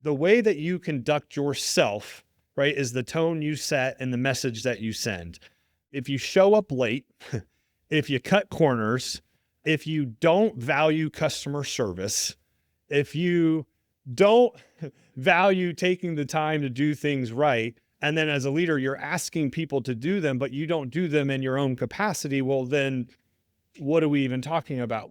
the way that you conduct yourself, right, is the tone you set and the message that you send. If you show up late, if you cut corners, if you don't value customer service, if you don't value taking the time to do things right, and then as a leader, you're asking people to do them, but you don't do them in your own capacity, well, then what are we even talking about?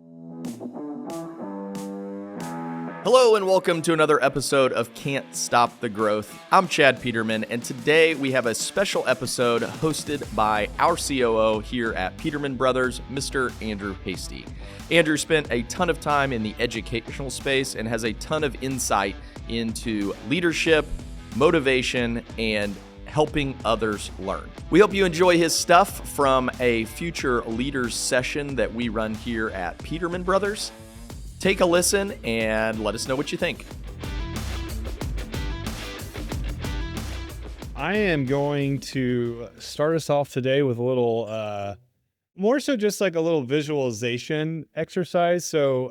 Hello and welcome to another episode of Can't Stop the Growth. I'm Chad Peterman, and today we have a special episode hosted by our COO here at Peterman Brothers, Mr. Andrew Hasty. Andrew spent a ton of time in the educational space and has a ton of insight into leadership, motivation, and helping others learn. We hope you enjoy his stuff from a future leaders session that we run here at Peterman Brothers. Take a listen and let us know what you think. I am going to start us off today with a little, more so just like a little visualization exercise. So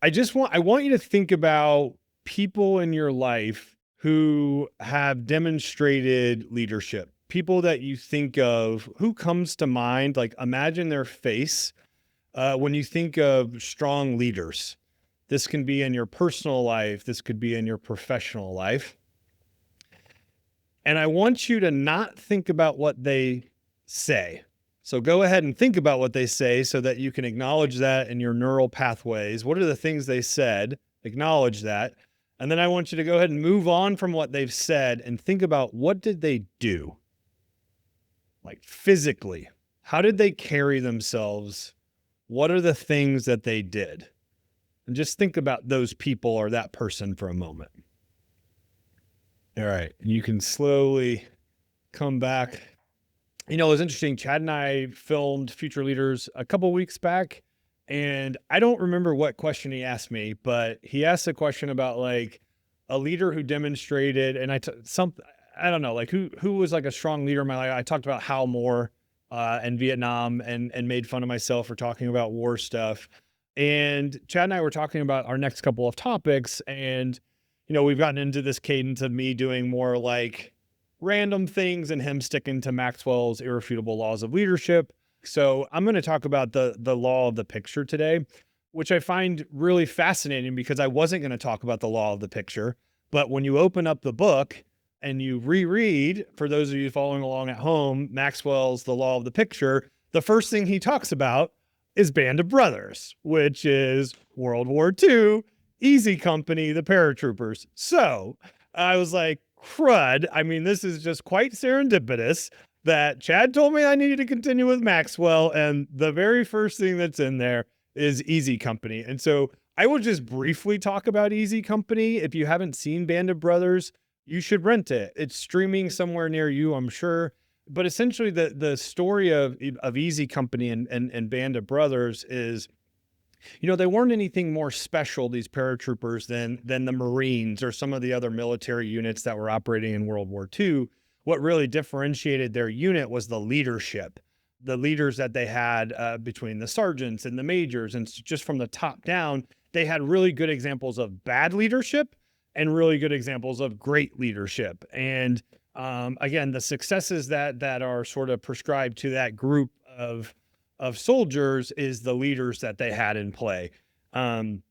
I want you to think about people in your life who have demonstrated leadership. People that you think of, who comes to mind, like imagine their face. When you think of strong leaders, this can be in your personal life, this could be in your professional life. And I want you to not think about what they say. So go ahead and think about what they say so that you can acknowledge that in your neural pathways. What are the things they said? Acknowledge that. And then I want you to go ahead and move on from what they've said and think about what did they do? Like physically, how did they carry themselves? What are the things that they did? And just think about those people or that person for a moment. All right. You can slowly come back. You know, it was interesting. Chad and I filmed Future Leaders a couple weeks back, and I don't remember what question he asked me, but he asked a question about like a leader who demonstrated, and I don't know, like who was like a strong leader in my life. I talked about Hal Moore in Vietnam and made fun of myself for talking about war stuff. And Chad and I were talking about our next couple of topics. And, you know, we've gotten into this cadence of me doing more like random things and him sticking to Maxwell's irrefutable laws of leadership. So I'm going to talk about the law of the picture today, which I find really fascinating because I wasn't going to talk about the law of the picture. But when you open up the book, and you reread, for those of you following along at home, Maxwell's The Law of the Picture, the first thing he talks about is Band of Brothers, which is World War II, Easy Company, the paratroopers. So I was like, crud. I mean, this is just quite serendipitous that Chad told me I needed to continue with Maxwell, and the very first thing that's in there is Easy Company. And so I will just briefly talk about Easy Company. If you haven't seen Band of Brothers, you should rent it. It's streaming somewhere near you, I'm sure. But essentially the story of Easy Company and Band of Brothers is, you know, they weren't anything more special, these paratroopers, than the Marines or some of the other military units that were operating in World War II. What really differentiated their unit was the leadership, the leaders that they had between the sergeants and the majors. And just from the top down, they had really good examples of bad leadership and really good examples of great leadership. And again, the successes that are sort of prescribed to that group of soldiers is the leaders that they had in play. The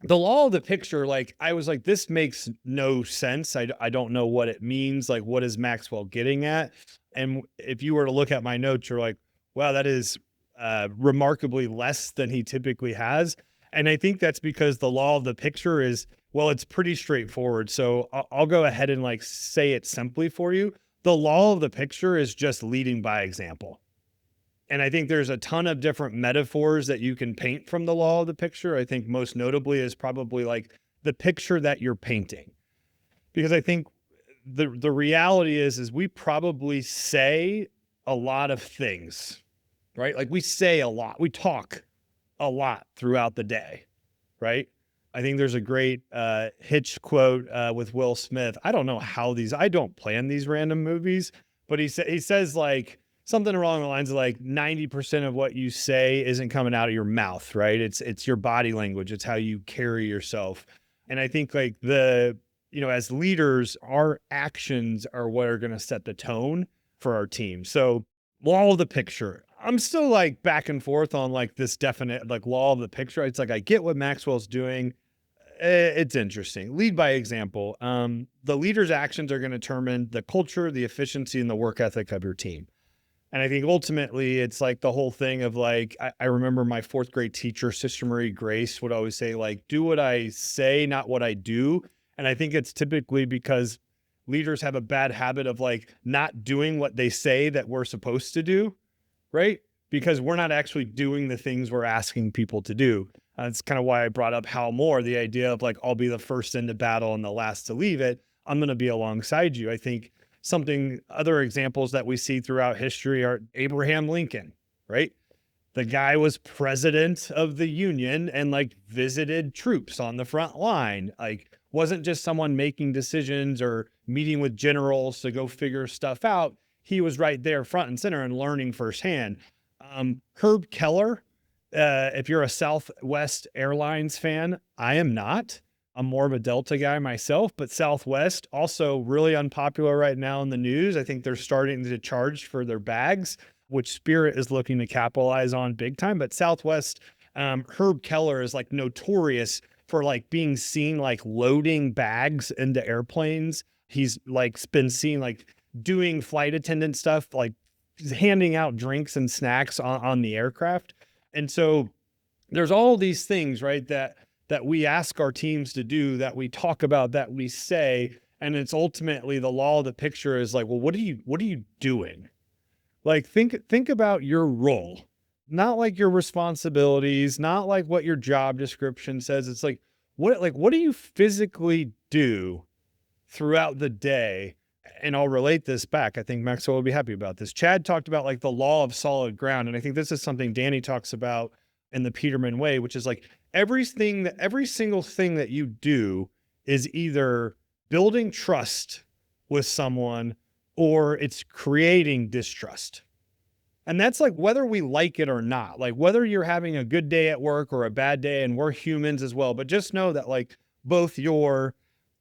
law of the picture, like I was like, this makes no sense. I don't know what it means. Like, what is Maxwell getting at? And if you were to look at my notes, you're like, wow, that is remarkably less than he typically has. And I think that's because the law of the picture is, well, it's pretty straightforward. So I'll go ahead and like say it simply for you. The law of the picture is just leading by example. And I think there's a ton of different metaphors that you can paint from the law of the picture. I think most notably is probably like the picture that you're painting. Because I think the reality is we probably say a lot of things, right? Like we say a lot, we talk a lot throughout the day, right? I think there's a great Hitch quote with Will Smith. I don't know how I don't plan these random movies, but he says like something along the lines of like 90% of what you say isn't coming out of your mouth, right? It's your body language. It's how you carry yourself. And I think like as leaders, our actions are what are going to set the tone for our team. So law of the picture, I'm still like back and forth on like this definite like law of the picture. It's like, I get what Maxwell's doing. It's interesting. Lead by example. The leader's actions are going to determine the culture, the efficiency, and the work ethic of your team. And I think ultimately it's like the whole thing of like, I remember my fourth grade teacher, Sister Marie Grace, would always say like, do what I say, not what I do. And I think it's typically because leaders have a bad habit of like not doing what they say that we're supposed to do, right? Because we're not actually doing the things we're asking people to do. That's kind of why I brought up Hal Moore, the idea of like, I'll be the first into battle and the last to leave it. I'm going to be alongside you. I think other examples that we see throughout history are Abraham Lincoln, right? The guy was president of the Union and like visited troops on the front line. Like wasn't just someone making decisions or meeting with generals to go figure stuff out. He was right there front and center and learning firsthand. Herb Keller, if you're a Southwest Airlines fan, I am not. I'm more of a Delta guy myself, but Southwest also really unpopular right now in the news. I think they're starting to charge for their bags, which Spirit is looking to capitalize on big time. But Southwest, Herb Keller is like notorious for like being seen like loading bags into airplanes. He's like been seen like doing flight attendant stuff, like handing out drinks and snacks on the aircraft. And so there's all these things, right, that we ask our teams to do, that we talk about, that we say, and it's ultimately the law of the picture is like, well, what are you doing? Like think about your role, not like your responsibilities, not like what your job description says. It's like, what do you physically do throughout the day? And I'll relate this back. I think Maxwell will be happy about this. Chad talked about like the law of solid ground. And I think this is something Danny talks about in the Peterman way, which is like every single thing that you do is either building trust with someone or it's creating distrust. And that's like whether we like it or not, like whether you're having a good day at work or a bad day, and we're humans as well. But just know that like both your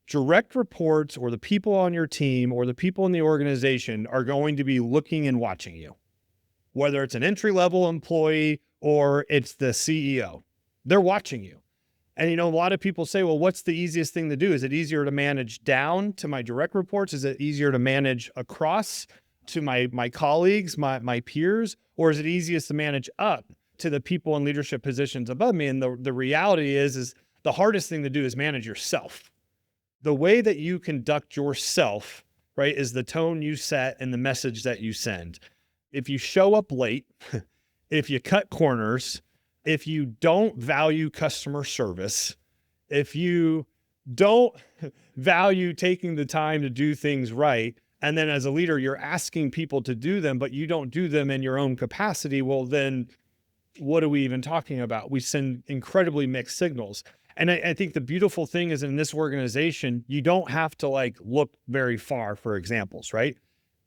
direct reports or the people on your team or the people in the organization are going to be looking and watching you, whether it's an entry-level employee or it's the CEO. They're watching you. And, a lot of people say, well, what's the easiest thing to do? Is it easier to manage down to my direct reports? Is it easier to manage across to my colleagues, my peers? Or is it easiest to manage up to the people in leadership positions above me? And the reality is the hardest thing to do is manage yourself. The way that you conduct yourself, right, is the tone you set and the message that you send. If you show up late, if you cut corners, if you don't value customer service, if you don't value taking the time to do things right, and then as a leader, you're asking people to do them, but you don't do them in your own capacity, well, then what are we even talking about? We send incredibly mixed signals. And I think the beautiful thing is in this organization, you don't have to like look very far for examples, right?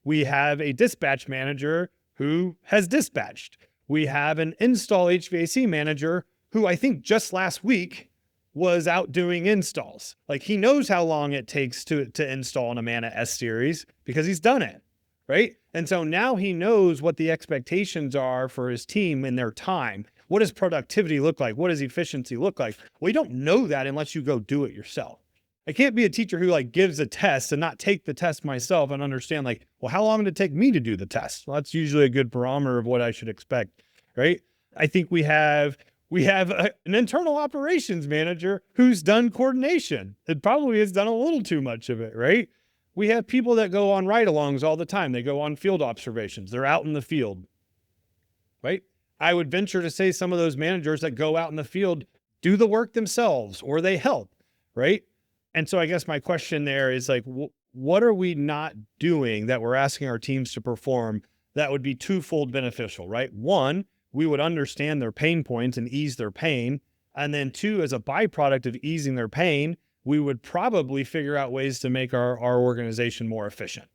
We have a dispatch manager who has dispatched. We have an install HVAC manager who I think just last week was out doing installs. Like he knows how long it takes to install an Amana S series because he's done it, right? And so now he knows what the expectations are for his team in their time. What does productivity look like? What does efficiency look like? Well, you don't know that unless you go do it yourself. I can't be a teacher who like gives a test and not take the test myself and understand like, well, how long did it take me to do the test? Well, that's usually a good barometer of what I should expect, right? I think we have an internal operations manager who's done coordination. It probably has done a little too much of it, right? We have people that go on ride-alongs all the time. They go on field observations. They're out in the field, right? I would venture to say some of those managers that go out in the field do the work themselves or they help, right? And so I guess my question there is like, what are we not doing that we're asking our teams to perform that would be twofold beneficial, right? One, we would understand their pain points and ease their pain. And then two, as a byproduct of easing their pain, we would probably figure out ways to make our organization more efficient.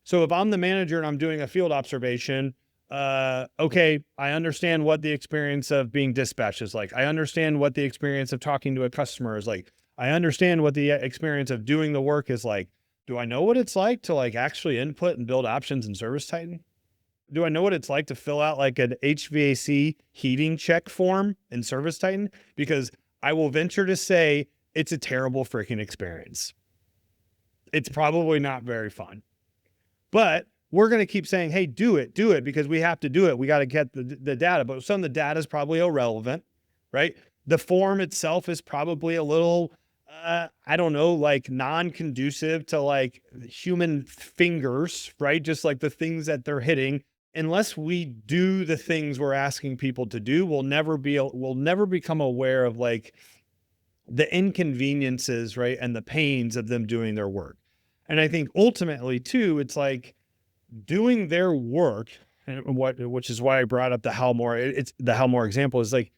So if I'm the manager and I'm doing a field observation, okay, I understand what the experience of being dispatched is like. I understand what the experience of talking to a customer is like. I understand what the experience of doing the work is like. Do I know what it's like to like actually input and build options in Service Titan? Do I know what it's like to fill out like an HVAC heating check form in Service Titan? Because I will venture to say it's a terrible freaking experience. It's probably not very fun, but we're going to keep saying, hey, do it because we have to do it. We got to get the data, but some of the data is probably irrelevant, right? The form itself is probably a little, I don't know, like non-conducive to like human fingers, right? Just like the things that they're hitting. Unless we do the things we're asking people to do, we'll never become aware of like the inconveniences, right? And the pains of them doing their work. And I think ultimately too, it's like doing their work, and which is why I brought up the Halmore. It's the Halmore example is like,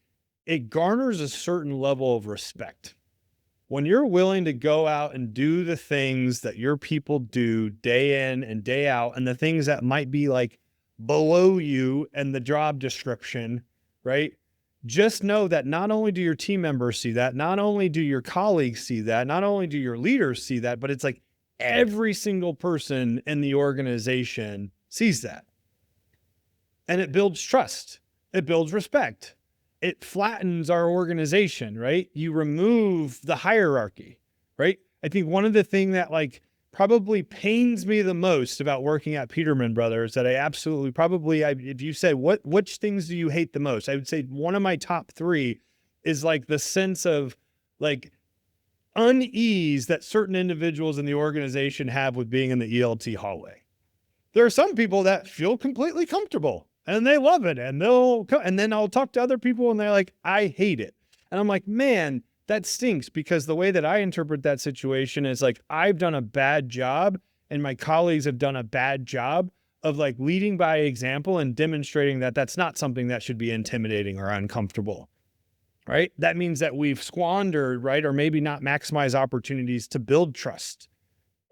it garners a certain level of respect. When you're willing to go out and do the things that your people do day in and day out, and the things that might be like below you and the job description, right? Just know that not only do your team members see that, not only do your colleagues see that, not only do your leaders see that, but it's like every single person in the organization sees that. And it builds trust. It builds respect. It flattens our organization, right? You remove the hierarchy, right? I think one of the things that like probably pains me the most about working at Peterman Brothers that I absolutely if you said, which things do you hate the most? I would say one of my top 3 is like the sense of like unease that certain individuals in the organization have with being in the ELT hallway. There are some people that feel completely comfortable and they love it, and then I'll talk to other people and they're like, I hate it. And I'm like, man, that stinks, because the way that I interpret that situation is like, I've done a bad job and my colleagues have done a bad job of like leading by example and demonstrating that that's not something that should be intimidating or uncomfortable, right? That means that we've squandered, right? Or maybe not maximize opportunities to build trust.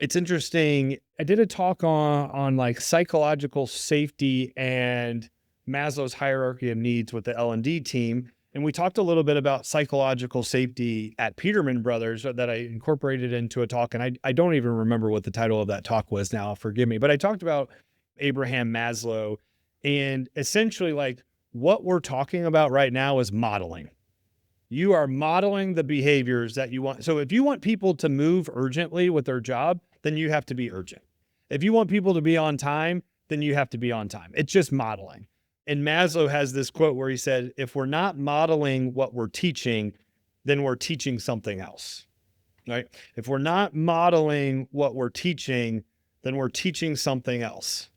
It's interesting. I did a talk on like psychological safety and Maslow's hierarchy of needs with the L&D team. And we talked a little bit about psychological safety at Peterman Brothers that I incorporated into a talk. And I don't even remember what the title of that talk was now, forgive me. But I talked about Abraham Maslow, and essentially like what we're talking about right now is modeling. You are modeling the behaviors that you want. So if you want people to move urgently with their job, then you have to be urgent. If you want people to be on time, then you have to be on time. It's just modeling. And Maslow has this quote where he said, if we're not modeling what we're teaching, then we're teaching something else, right? If we're not modeling what we're teaching, then we're teaching something else.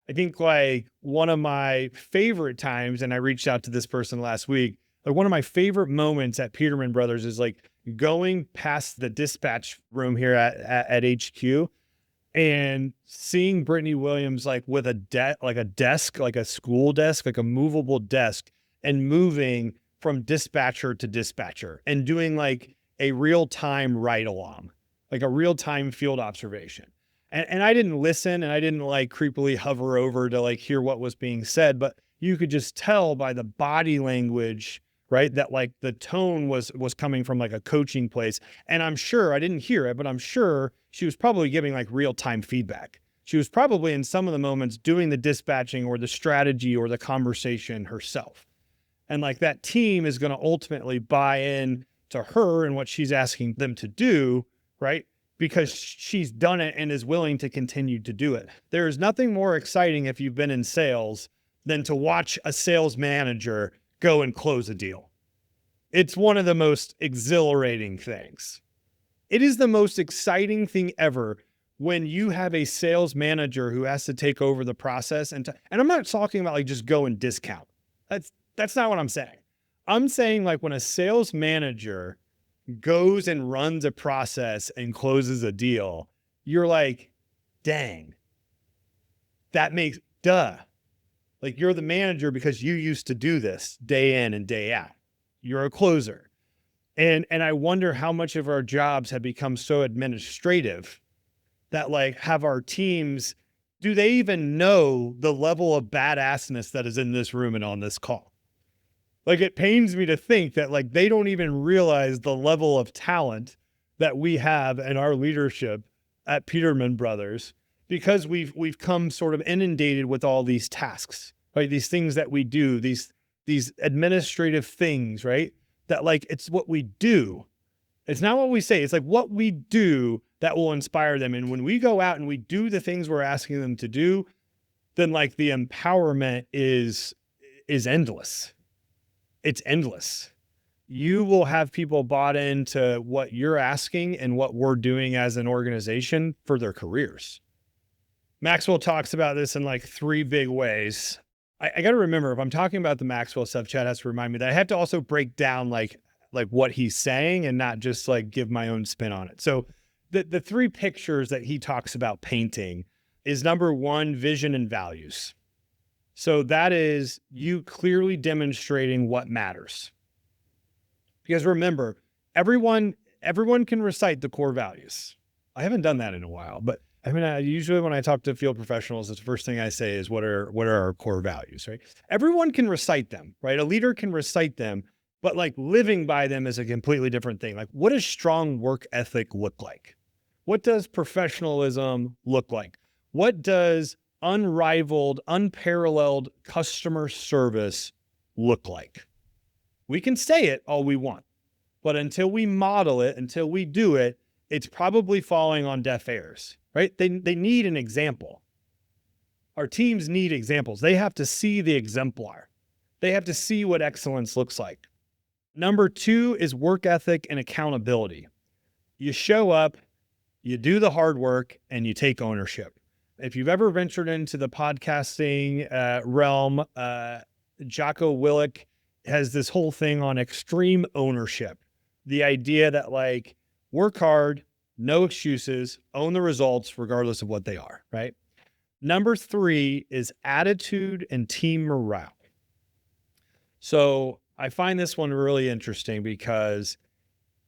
I think like one of my favorite times, and I reached out to this person last week, like one of my favorite moments at Peterman Brothers is like going past the dispatch room here at HQ and seeing Brittany Williams like with a desk, like a school desk, like a movable desk, and moving from dispatcher to dispatcher and doing like a real-time ride along, like a real-time field observation. And I didn't listen, and I didn't like creepily hover over to like hear what was being said, but you could just tell by the body language, right, that like the tone was coming from like a coaching place. And I'm sure, I didn't hear it, but I'm sure she was probably giving like real-time feedback. She was probably in some of the moments doing the dispatching or the strategy or the conversation herself. And like that team is going to ultimately buy in to her and what she's asking them to do, right? Because she's done it and is willing to continue to do it. There is nothing more exciting if you've been in sales than to watch a sales manager go and close a deal. It's one of the most exhilarating things. It is the most exciting thing ever when you have a sales manager who has to take over the process. And I'm not talking about like just go and discount. That's not what I'm saying. I'm saying like when a sales manager goes and runs a process and closes a deal, you're like, dang, that makes, duh. Like you're the manager because you used to do this day in and day out. You're a closer. And I wonder how much of our jobs have become so administrative that like have our teams, do they even know the level of badassness that is in this room and on this call? Like it pains me to think that like they don't even realize the level of talent that we have in our leadership at Peterman Brothers, because we've come sort of inundated with all these tasks, right? These things that we do, these administrative things, right? That like, it's what we do. It's not what we say. It's like what we do that will inspire them. And when we go out and we do the things we're asking them to do, then like the empowerment is endless. It's endless. You will have people bought into what you're asking and what we're doing as an organization for their careers. Maxwell talks about this in like 3 big ways. I got to remember, if I'm talking about the Maxwell stuff, Chad has to remind me that I have to also break down like what he's saying and not just like give my own spin on it. So the 3 pictures that he talks about painting is number 1, vision and values. So that is you clearly demonstrating what matters. Because remember, everyone can recite the core values. I haven't done that in a while, but I mean, usually when I talk to field professionals, the first thing I say is what are our core values, right? Everyone can recite them, right? A leader can recite them, but like living by them is a completely different thing. Like, what does strong work ethic look like? What does professionalism look like? What does unrivaled, unparalleled customer service look like? We can say it all we want, but until we model it, until we do it, it's probably falling on deaf ears, right? They need an example. Our teams need examples. They have to see the exemplar. They have to see what excellence looks like. Number 2 is work ethic and accountability. You show up, you do the hard work, and you take ownership. If you've ever ventured into the podcasting realm, Jocko Willink has this whole thing on extreme ownership. The idea that like work hard, no excuses, own the results regardless of what they are, right? Number 3 is attitude and team morale. So I find this one really interesting because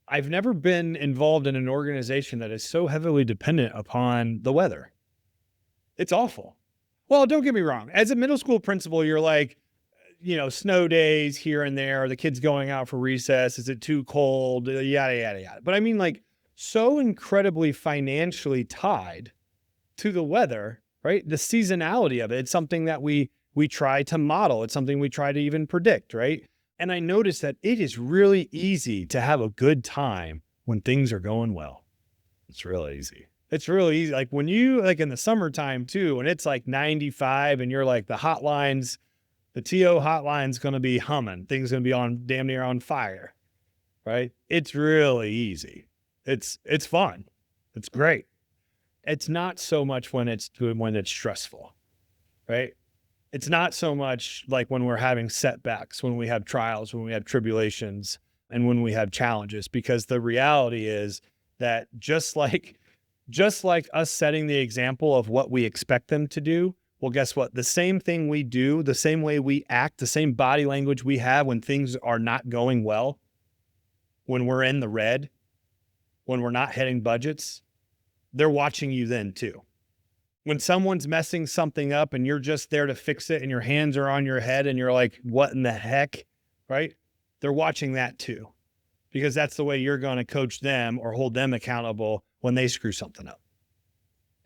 I've never been involved in an organization that is so heavily dependent upon the weather. It's awful. Well, don't get me wrong. As a middle school principal, you're like, snow days here and there, the kids going out for recess. Is it too cold? Yada, yada, yada. But I mean, like, so incredibly financially tied to the weather, right? The seasonality of it. It's something that we try to model. It's something we try to even predict, right? And I noticed that it is really easy to have a good time when things are going well. It's really easy. It's really easy. Like when you, like in the summertime too, when it's like 95 and you're like the hotlines, the TO hotline's going to be humming. Things going to be on damn near on fire, right? It's really easy. It's fun. It's great. It's not so much when it's stressful, right? It's not so much like when we're having setbacks, when we have trials, when we have tribulations, and when we have challenges, because the reality is that just like us setting the example of what we expect them to do, well, guess what? The same thing we do, the same way we act, the same body language we have when things are not going well, when we're in the red, when we're not hitting budgets, they're watching you then too. When someone's messing something up and you're just there to fix it and your hands are on your head and you're like, what in the heck, right? They're watching that too, because that's the way you're going to coach them or hold them accountable when they screw something up.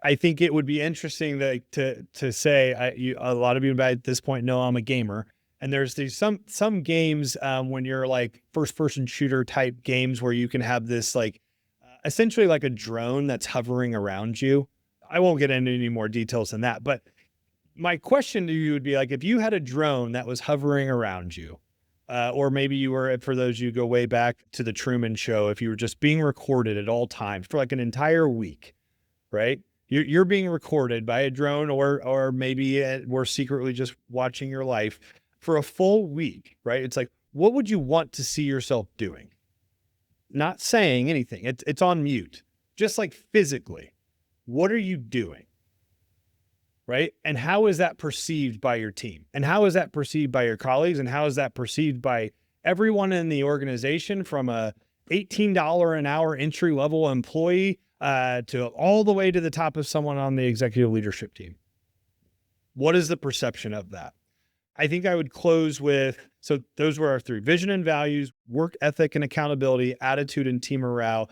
I think it would be interesting to say, a lot of you at this point know I'm a gamer, and there's some games when you're like first person shooter type games where you can have this like essentially like a drone that's hovering around you. I won't get into any more details than that, but my question to you would be like, if you had a drone that was hovering around you, or maybe you were, for those of you who go way back to the Truman Show, if you were just being recorded at all times for like an entire week, right? You're being recorded by a drone, or maybe we're secretly just watching your life for a full week, right? It's like, what would you want to see yourself doing? Not saying anything. It's on mute, just like physically. What are you doing? Right? And how is that perceived by your team? And how is that perceived by your colleagues? And how is that perceived by everyone in the organization, from a $18 an hour entry level employee to all the way to the top of someone on the executive leadership team? What is the perception of that? I think I would close with, so those were our 3: vision and values, work ethic and accountability, attitude and team morale.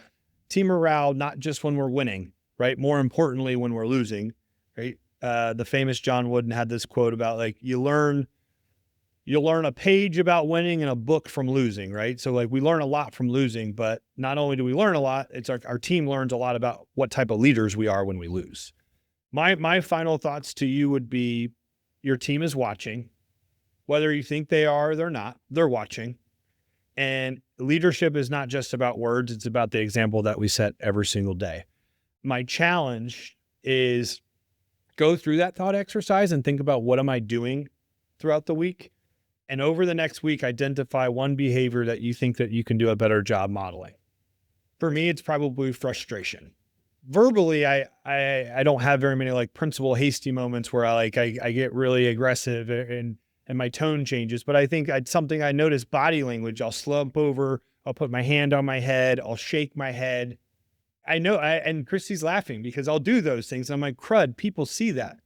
team morale, not just when we're winning, right? More importantly, when we're losing, right? The famous John Wooden had this quote about like, you'll learn a page about winning and a book from losing, right? So like we learn a lot from losing, but not only do we learn a lot, it's our team learns a lot about what type of leaders we are when we lose. My final thoughts to you would be, your team is watching. Whether you think they are or they're not, they're watching. And leadership is not just about words, it's about the example that we set every single day. My challenge is go through that thought exercise and think about, what am I doing throughout the week? And over the next week, identify one behavior that you think that you can do a better job modeling. For me, it's probably frustration. Verbally, I don't have very many like Principal Hasty moments where I get really aggressive and my tone changes. But I think something I notice, body language. I'll slump over, I'll put my hand on my head, I'll shake my head. I know, and Christy's laughing because I'll do those things. I'm like, crud, people see that.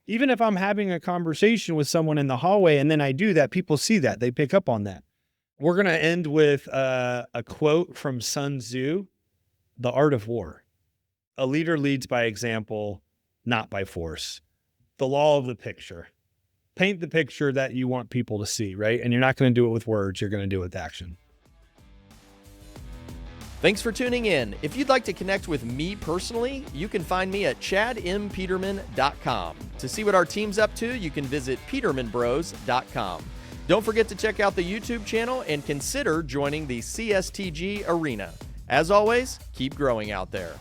Even if I'm having a conversation with someone in the hallway and then I do that, people see that. They pick up on that. We're going to end with a quote from Sun Tzu, The Art of War. A leader leads by example, not by force. The law of the picture. Paint the picture that you want people to see, right? And you're not going to do it with words. You're going to do it with action. Thanks for tuning in. If you'd like to connect with me personally, you can find me at chadmpeterman.com. To see what our team's up to, you can visit petermanbros.com. Don't forget to check out the YouTube channel and consider joining the CSTG arena. As always, keep growing out there.